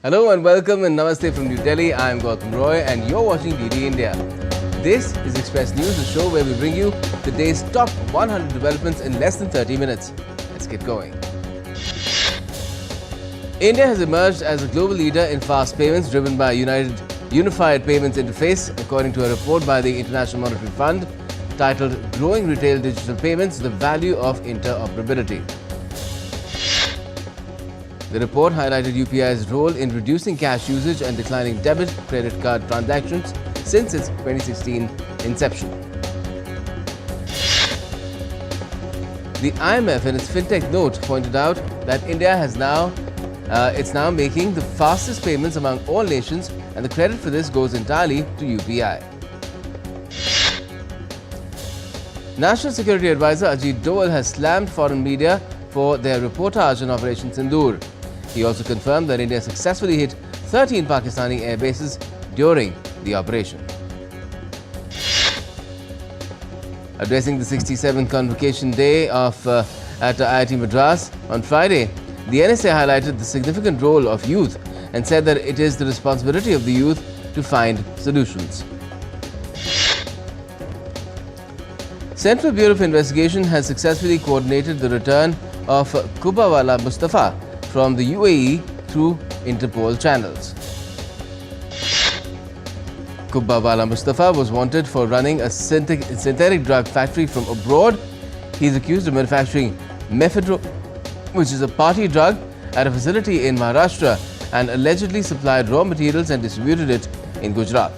Hello and welcome and namaste from New Delhi. I am Gautam Roy and you're watching DD India. This is Express News, the show where we bring you the day's top 100 developments in less than 30 minutes. Let's get going. India has emerged as a global leader in fast payments driven by Unified Payments Interface, according to a report by the International Monetary Fund titled Growing Retail Digital Payments, the Value of Interoperability. The report highlighted UPI's role in reducing cash usage and declining debit credit card transactions since its 2016 inception. The IMF in its FinTech note pointed out that India has now making the fastest payments among all nations, and the credit for this goes entirely to UPI. National Security Advisor Ajit Doval has slammed foreign media for their reportage on Operation Sindoor. He also confirmed that India successfully hit 13 Pakistani air bases during the operation. Addressing the 67th Convocation Day at IIT Madras on Friday, the NSA highlighted the significant role of youth and said that it is the responsibility of the youth to find solutions. Central Bureau of Investigation has successfully coordinated the return of Kubbawala Mustafa from the UAE through Interpol channels. Kubbawala Mustafa was wanted for running a synthetic drug factory from abroad. He is accused of manufacturing mephedrone, which is a party drug, at a facility in Maharashtra and allegedly supplied raw materials and distributed it in Gujarat.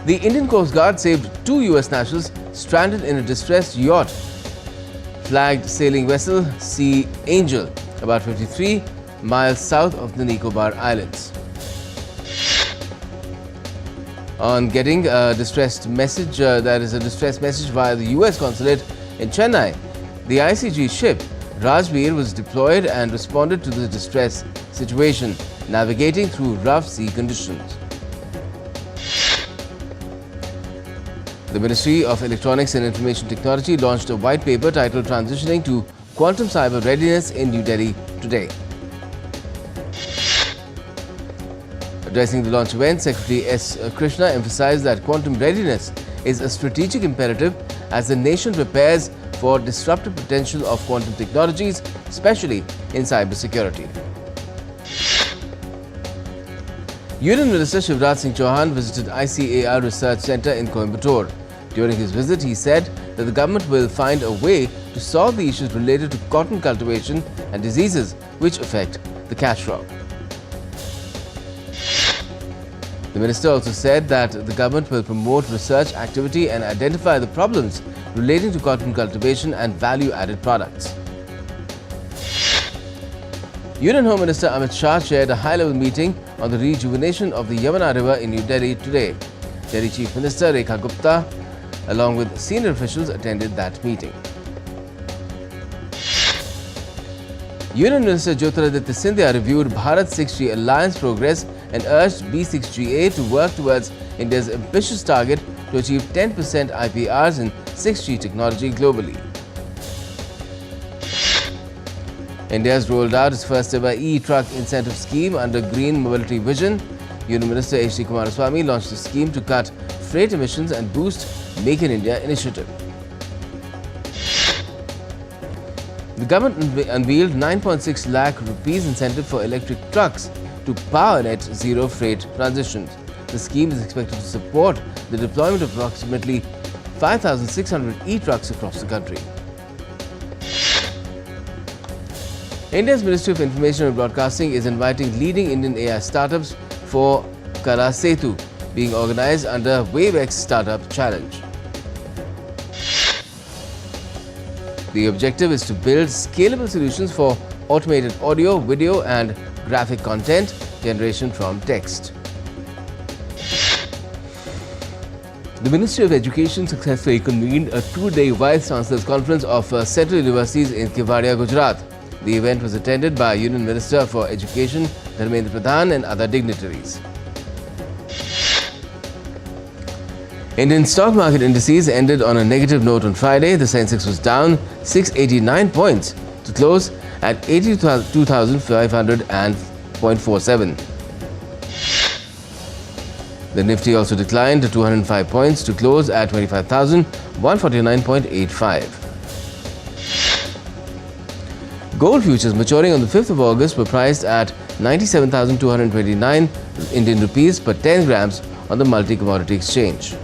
The Indian Coast Guard saved 2 US nationals stranded in a distressed yacht flagged sailing vessel Sea Angel, about 53 miles south of the Nicobar Islands. On getting a distressed message, via the US consulate in Chennai, the ICG ship Rajveer was deployed and responded to the distress situation, navigating through rough sea conditions. The Ministry of Electronics and Information Technology launched a white paper titled Transitioning to Quantum Cyber Readiness in New Delhi today. Addressing the launch event, Secretary S. Krishna emphasized that quantum readiness is a strategic imperative as the nation prepares for disruptive potential of quantum technologies, especially in cybersecurity. Union Minister Shivraj Singh Chauhan visited ICAR Research Centre in Coimbatore. During his visit, he said that the government will find a way to solve the issues related to cotton cultivation and diseases which affect the cash crop. The minister also said that the government will promote research activity and identify the problems relating to cotton cultivation and value-added products. Union Home Minister Amit Shah chaired a high-level meeting on the rejuvenation of the Yamuna River in New Delhi today. Delhi Chief Minister Rekha Gupta, along with senior officials, attended that meeting. Union Minister Jyotiraditya Scindia reviewed Bharat 6G Alliance progress and urged B6GA to work towards India's ambitious target to achieve 10% IPRs in 6G technology globally. India has rolled out its first ever e-truck incentive scheme under Green Mobility Vision. Union Minister H.D. Kumaraswamy launched the scheme to cut freight emissions and boost Make in India initiative. The government unveiled 9.6 lakh rupees incentive for electric trucks to power net zero freight transitions. The scheme is expected to support the deployment of approximately 5,600 e-trucks across the country. India's Ministry of Information and Broadcasting is inviting leading Indian AI startups for Kala Setu, being organized under WaveX Startup Challenge. The objective is to build scalable solutions for automated audio, video and graphic content generation from text. The Ministry of Education successfully convened a 2-day Vice Chancellor's Conference of Central Universities in Kevadia, Gujarat. The event was attended by Union Minister for Education Dharmendra Pradhan and other dignitaries. Indian stock market indices ended on a negative note on Friday. The Sensex was down 689 points to close at 82,500.47. The Nifty also declined to 205 points to close at 25,149.85. Gold futures maturing on the 5th of August were priced at 97,229 Indian rupees per 10 grams on the multi-commodity exchange.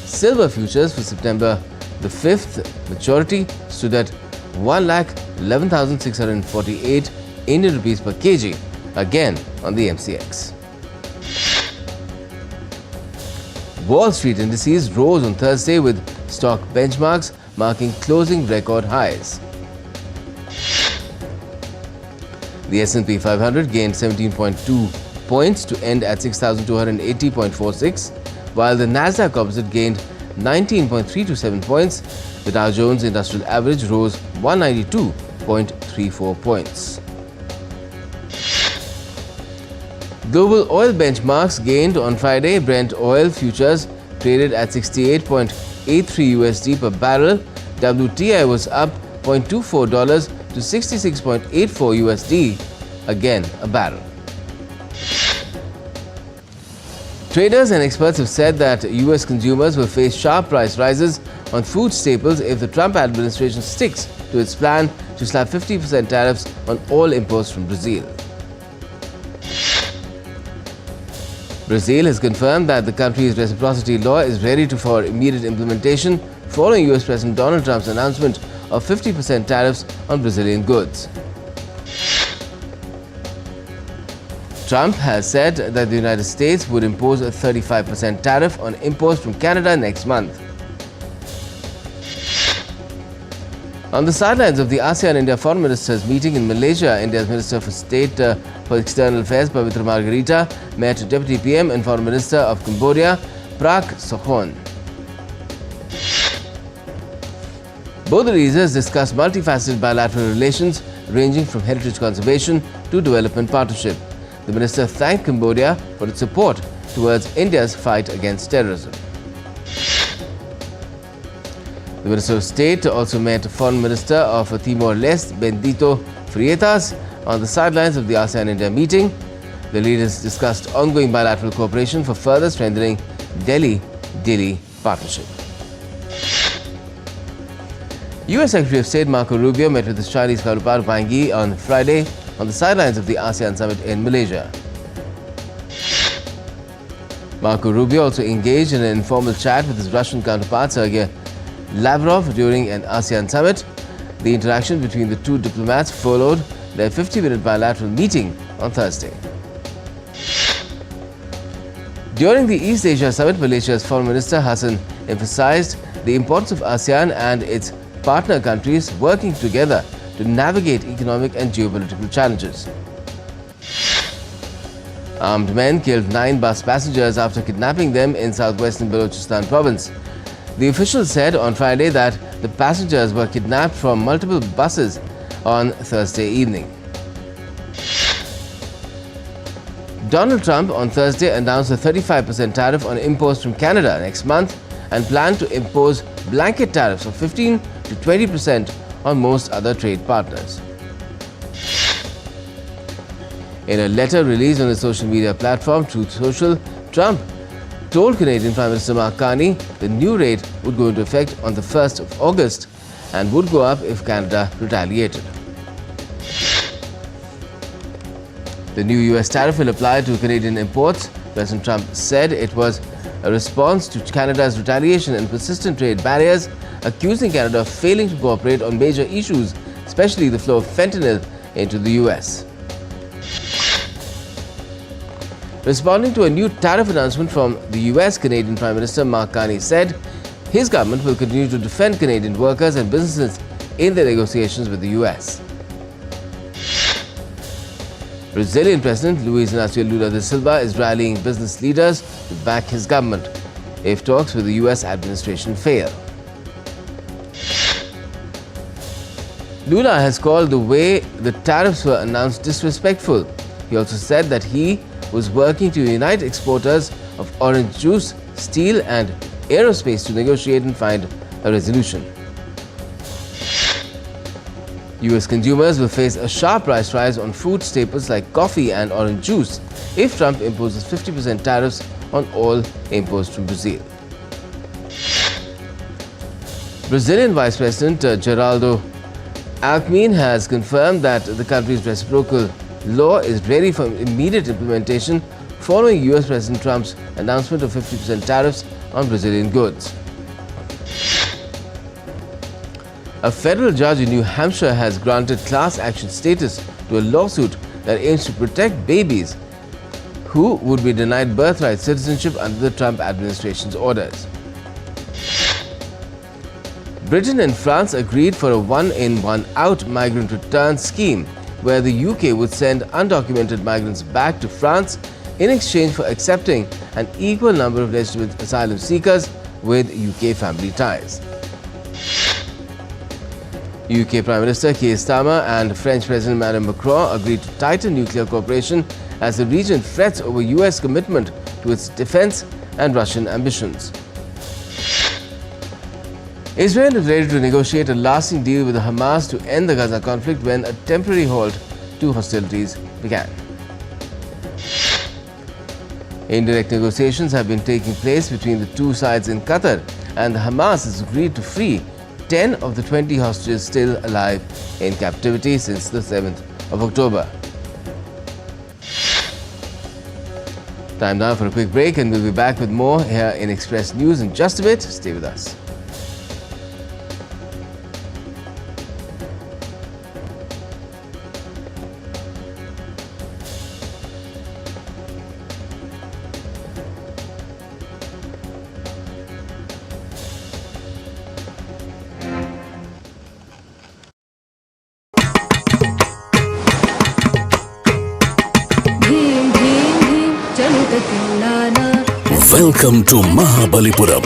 Silver futures for September the 5th maturity stood at 1,11,648 Indian rupees per kg, again on the MCX. Wall Street indices rose on Thursday with stock benchmarks marking closing record highs. The S&P 500 gained 17.2 points to end at 6,280.46, while the Nasdaq Composite gained 19.327 points. The Dow Jones Industrial Average rose 192.34 points. Global oil benchmarks gained on Friday. Brent oil futures traded at $68.83 USD per barrel. WTI was up $0.24 to $66.84 USD, again a barrel. Traders and experts have said that US consumers will face sharp price rises on food staples if the Trump administration sticks to its plan to slap 50% tariffs on all imports from Brazil. Brazil has confirmed that the country's reciprocity law is ready for immediate implementation following US President Donald Trump's announcement of 50% tariffs on Brazilian goods. Trump has said that the United States would impose a 35% tariff on imports from Canada next month. On the sidelines of the ASEAN-India Foreign Ministers meeting in Malaysia, India's Minister for State for External Affairs, Pavitra Margarita, met Deputy PM and Foreign Minister of Cambodia, Prak Sokhonn. Both the leaders discussed multifaceted bilateral relations ranging from heritage conservation to development partnership. The minister thanked Cambodia for its support towards India's fight against terrorism. The Minister of State also met Foreign Minister of Timor-Leste, Bendito Freitas, on the sidelines of the ASEAN-India meeting. The leaders discussed ongoing bilateral cooperation for further strengthening Delhi-Dili partnership. US Secretary of State Marco Rubio met with his Chinese counterpart Wang Yi on Friday on the sidelines of the ASEAN summit in Malaysia. Marco Rubio also engaged in an informal chat with his Russian counterpart Sergei Lavrov during an ASEAN summit. The interaction between the two diplomats followed their 50-minute bilateral meeting on Thursday. During the East Asia Summit, Malaysia's Foreign Minister Hassan emphasized the importance of ASEAN and its partner countries working together to navigate economic and geopolitical challenges. Armed men killed 9 bus passengers after kidnapping them in southwestern Balochistan province. The officials said on Friday that the passengers were kidnapped from multiple buses on Thursday evening. Donald Trump on Thursday announced a 35% tariff on imports from Canada next month and planned to impose blanket tariffs of 15 to 20% on most other trade partners. In a letter released on the social media platform Truth Social, Trump told Canadian Prime Minister Mark Carney the new rate would go into effect on the 1st of August and would go up if Canada retaliated. The new US tariff will apply to Canadian imports. President Trump said it was a response to Canada's retaliation and persistent trade barriers, accusing Canada of failing to cooperate on major issues, especially the flow of fentanyl into the US. Responding to a new tariff announcement from the US, Canadian Prime Minister Mark Carney said his government will continue to defend Canadian workers and businesses in their negotiations with the US. Brazilian President Luiz Inácio Lula da Silva is rallying business leaders to back his government if talks with the US administration fail. Lula has called the way the tariffs were announced disrespectful. He also said that he was working to unite exporters of orange juice, steel and aerospace to negotiate and find a resolution. US consumers will face a sharp price rise on food staples like coffee and orange juice if Trump imposes 50% tariffs on all imports from Brazil. Brazilian Vice President Geraldo Alckmin has confirmed that the country's reciprocal law is ready for immediate implementation following US President Trump's announcement of 50% tariffs on Brazilian goods. A federal judge in New Hampshire has granted class action status to a lawsuit that aims to protect babies who would be denied birthright citizenship under the Trump administration's orders. Britain and France agreed for a one-in, one-out migrant return scheme where the UK would send undocumented migrants back to France in exchange for accepting an equal number of legitimate asylum seekers with UK family ties. UK Prime Minister Keir Starmer and French President Emmanuel Macron agreed to tighten nuclear cooperation as the region frets over US commitment to its defense and Russian ambitions. Israel is ready to negotiate a lasting deal with Hamas to end the Gaza conflict when a temporary halt to hostilities began. Indirect negotiations have been taking place between the two sides in Qatar, and Hamas has agreed to free 10 of the 20 hostages still alive in captivity since the 7th of October. Time now for a quick break, and we'll be back with more here in Express News in just a bit. Stay with us. Welcome to Mahabalipuram,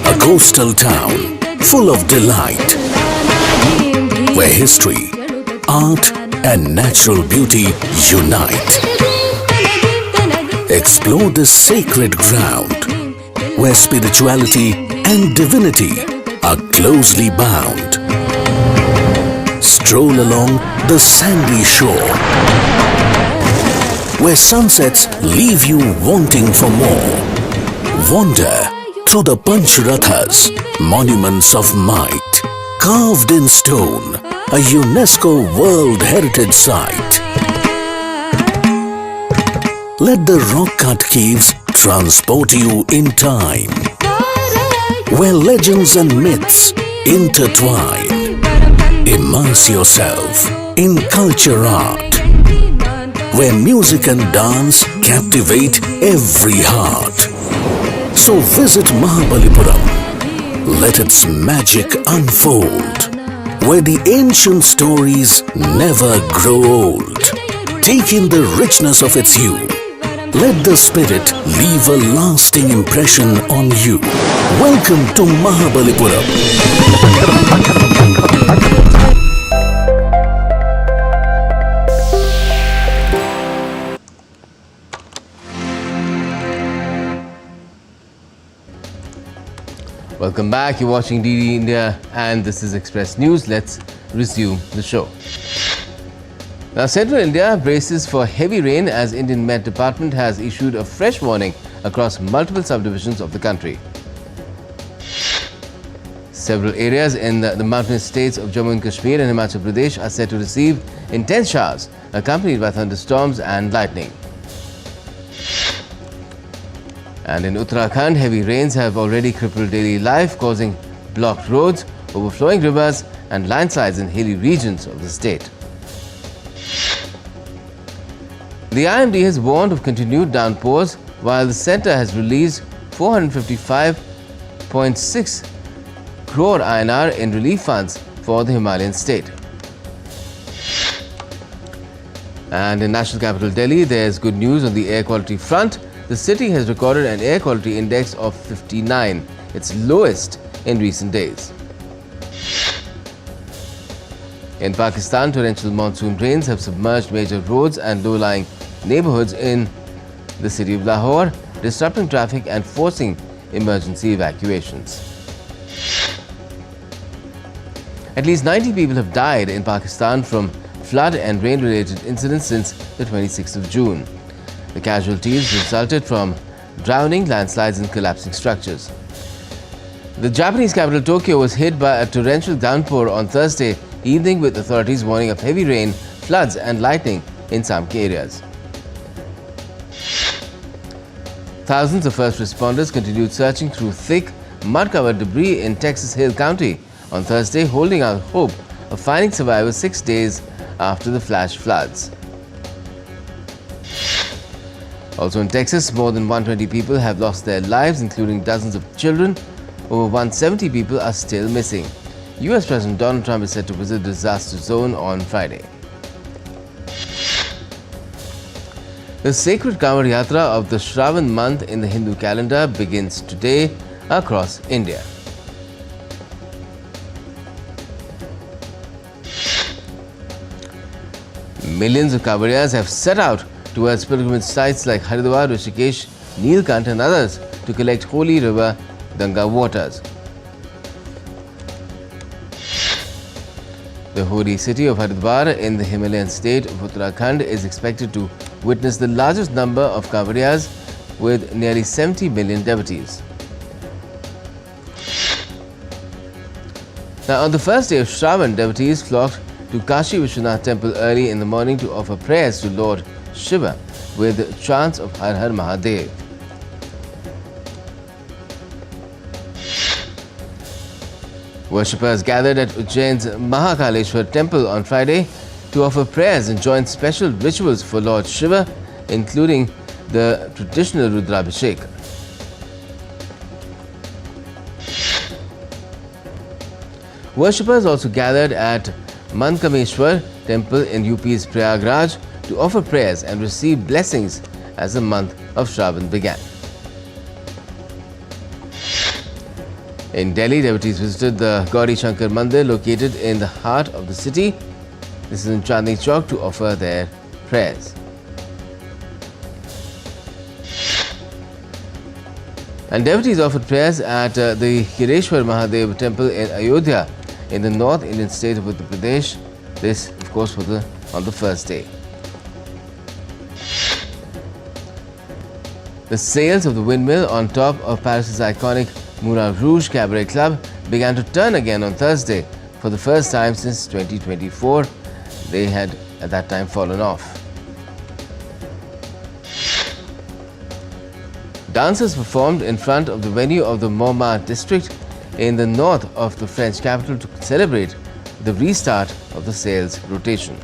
a coastal town full of delight, where history, art and natural beauty unite. Explore this sacred ground, where spirituality and divinity are closely bound. Stroll along the sandy shore, where sunsets leave you wanting for more. Wander through the Panchrathas, monuments of might, carved in stone, a UNESCO World Heritage Site. Let the rock-cut caves transport you in time, where legends and myths intertwine. Immerse yourself in culture art, where music and dance captivate every heart. So visit Mahabalipuram. Let its magic unfold, where the ancient stories never grow old. Take in the richness of its hue. Let the spirit leave a lasting impression on you. Welcome to Mahabalipuram. Welcome back. You're watching DD India and this is Express News. Let's resume the show. Now, Central India braces for heavy rain as Indian Met Department has issued a fresh warning across multiple subdivisions of the country. Several areas in the mountainous states of Jammu and Kashmir and Himachal Pradesh are set to receive intense showers accompanied by thunderstorms and lightning. And in Uttarakhand, heavy rains have already crippled daily life, causing blocked roads, overflowing rivers and landslides in hilly regions of the state. The IMD has warned of continued downpours, while the centre has released 455.6 crore INR in relief funds for the Himalayan state. And in national capital Delhi, there's good news on the air quality front. The city has recorded an air quality index of 59, its lowest in recent days. In Pakistan, torrential monsoon rains have submerged major roads and low-lying neighborhoods in the city of Lahore, disrupting traffic and forcing emergency evacuations. At least 90 people have died in Pakistan from flood and rain-related incidents since the 26th of June. The casualties resulted from drowning, landslides and collapsing structures. The Japanese capital Tokyo was hit by a torrential downpour on Thursday evening, with authorities warning of heavy rain, floods and lightning in some areas. Thousands of first responders continued searching through thick, mud-covered debris in Texas Hill County on Thursday, holding out hope of finding survivors 6 days after the flash floods. Also in Texas, more than 120 people have lost their lives, including dozens of children. Over 170 people are still missing. US President Donald Trump is set to visit the disaster zone on Friday. The sacred Kanwad Yatra of the Shravan month in the Hindu calendar begins today across India. Millions of Kanwadiyas have set out towards pilgrimage sites like Haridwar, Rishikesh, Neelkant and others to collect holy river Ganga waters. The holy city of Haridwar in the Himalayan state of Uttarakhand is expected to witness the largest number of Kanwadiyas, with nearly 70 million devotees. Now, on the first day of Shravan, devotees flocked to Kashi Vishwanath temple early in the morning to offer prayers to Lord Shiva with chants of Har Har Mahadev. Worshippers gathered at Ujjain's Mahakaleshwar temple on Friday to offer prayers and join special rituals for Lord Shiva, including the traditional Rudrabhishek. Worshippers also gathered at Mankameshwar temple in UP's Prayagraj to offer prayers and receive blessings as the month of Shravan began. In Delhi, devotees visited the Gauri Shankar Mandir located in the heart of the city. This is in Chandni Chowk to offer their prayers. And devotees offered prayers at the Kireshwar Mahadev temple in Ayodhya in the North Indian state of Uttar Pradesh. This, of course, was on the first day. The sales of the windmill on top of Paris's iconic Moulin Rouge Cabaret Club began to turn again on Thursday for the first time since 2024. They had at that time fallen off. Dancers performed in front of the venue of the Montmartre district in the north of the French capital to celebrate the restart of the sales rotation.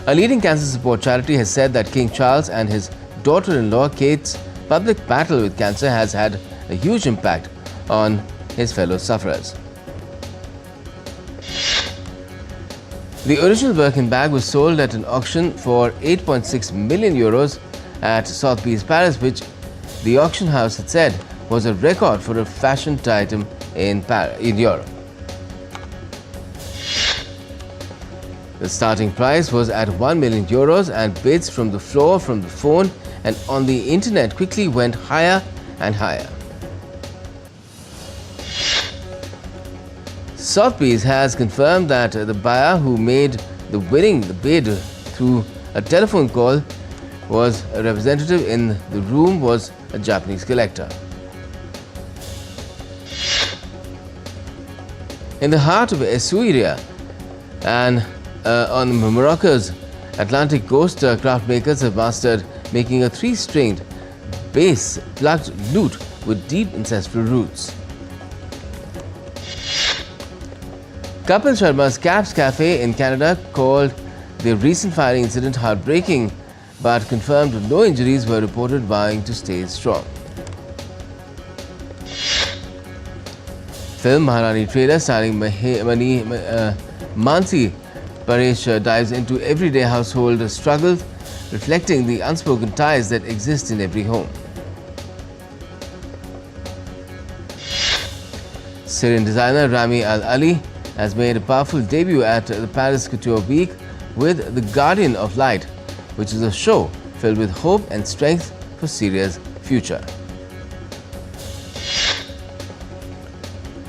A leading cancer support charity has said that King Charles and his daughter-in-law Kate's public battle with cancer has had a huge impact on his fellow sufferers. The original Birkin bag was sold at an auction for 8.6 million euros at Sotheby's Paris, which the auction house had said was a record for a fashion item in Europe. The starting price was at 1 million euros, and bids from the floor, from the phone and on the internet quickly went higher and higher. Sotheby's has confirmed that the buyer who made the bid through a telephone call was a representative in the room was a Japanese collector. In the heart of Essaouira and on Morocco's Atlantic coast, craft makers have mastered making a 3-stringed bass plugged lute with deep ancestral roots. Kapil Sharma's Caps Cafe in Canada called the recent firing incident heartbreaking, but confirmed no injuries were reported, vowing to stay strong. Film Maharani trailer starring Mansi Paresh dives into everyday household struggles, reflecting the unspoken ties that exist in every home. Syrian designer Rami Al Ali has made a powerful debut at the Paris Couture Week with The Guardian of Light, which is a show filled with hope and strength for Syria's future.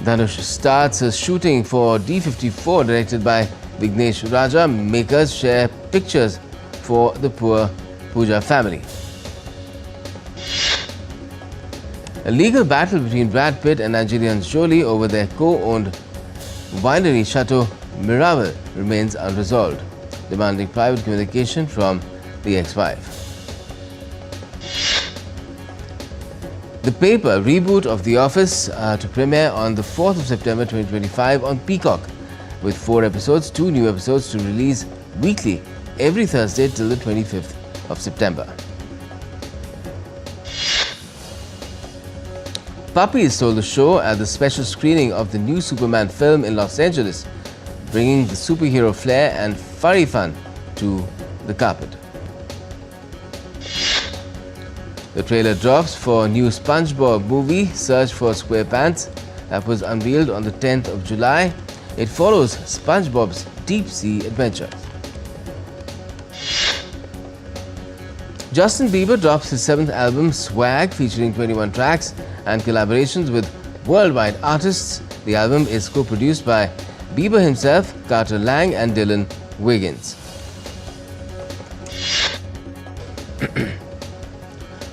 Dhanush starts shooting for D54 directed by Vignesh Raja. Makers share pictures for the poor Pooja family. A legal battle between Brad Pitt and Nigerian Jolie over their co-owned winery Chateau Miraval remains unresolved, demanding private communication from the ex-wife. The paper reboot of The Office to premiere on the 4th of September 2025 on Peacock, with 4 episodes, 2 new episodes to release weekly every Thursday till the 25th of September. Puppies stole the show at the special screening of the new Superman film in Los Angeles, bringing the superhero flair and furry fun to the carpet. The trailer drops for new SpongeBob movie, Search for SquarePants, that was unveiled on the 10th of July. It follows SpongeBob's deep-sea adventures. Justin Bieber drops his 7th album, Swag, featuring 21 tracks and collaborations with worldwide artists. The album is co-produced by Bieber himself, Carter Lang and Dylan Wiggins.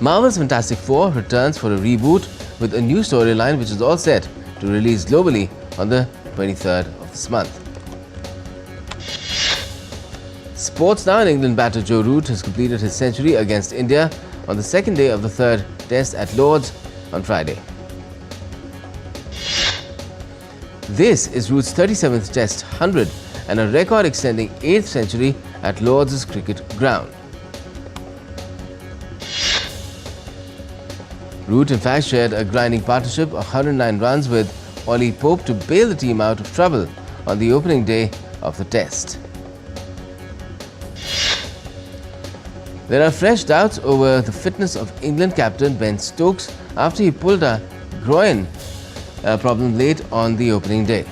Marvel's Fantastic Four returns for a reboot with a new storyline which is all set to release globally on the 23rd of this month. Sports now. In England batter Joe Root has completed his century against India on the second day of the third test at Lord's on Friday. This is Root's 37th test 100 and a record extending 8th century at Lord's cricket ground. Root in fact shared a grinding partnership of 109 runs with Ollie Pope to bail the team out of trouble on the opening day of the test. There are fresh doubts over the fitness of England captain Ben Stokes after he pulled a groin problem late on the opening day.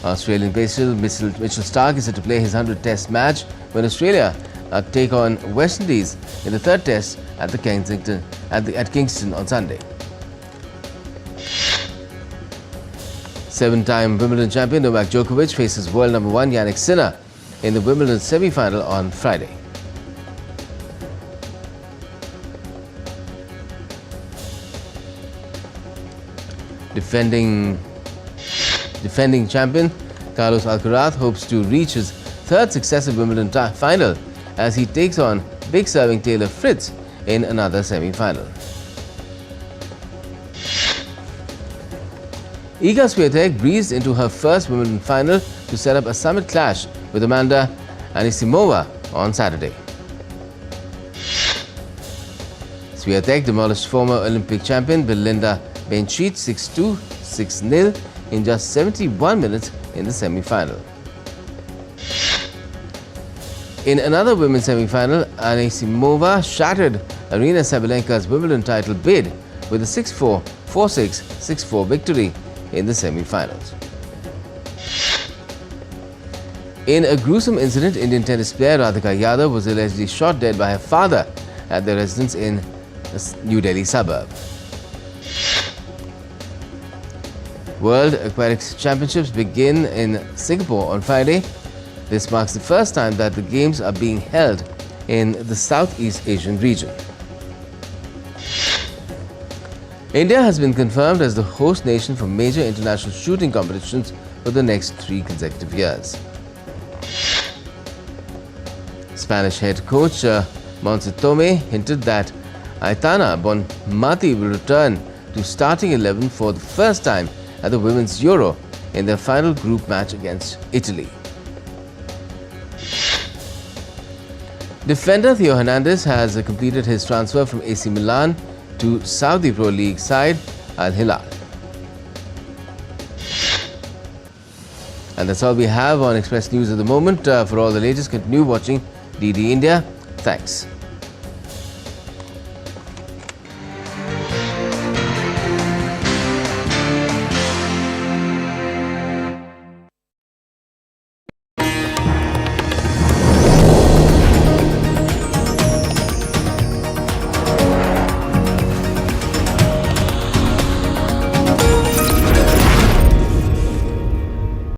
Australian pacer Mitchell Starc is set to play his 100th test match when Australia take on West Indies in the third test at Kingston on Sunday. 7-time Wimbledon champion Novak Djokovic faces world number 1 Jannik Sinner in the Wimbledon semi-final on Friday. Defending champion Carlos Alcaraz hopes to reach his third successive Wimbledon final as he takes on big serving Taylor Fritz in another semi-final. Iga Swiatek breezed into her first Wimbledon final to set up a summit clash with Amanda Anisimova on Saturday. Swiatek demolished former Olympic champion Belinda Bencic 6-2, 6-0 in just 71 minutes in the semi-final. In another women's semi-final, Anisimova shattered Aryna Sabalenka's Wimbledon title bid with a 6-4, 4-6, 6-4 victory in the semi-finals. In a gruesome incident, Indian tennis player Radhika Yadav was allegedly shot dead by her father at their residence in a New Delhi suburb. World Aquatics Championships begin in Singapore on Friday. This marks the first time that the Games are being held in the Southeast Asian region. India has been confirmed as the host nation for major international shooting competitions for the next 3 consecutive years. Spanish head coach Montse Tomé hinted that Aitana Bonmati will return to starting 11 for the first time at the Women's Euro in their final group match against Italy. Defender Theo Hernandez has completed his transfer from AC Milan to Saudi Pro League side Al Hilal. And that's all we have on Express News at the moment. For all the latest, continue watching DD India. Thanks.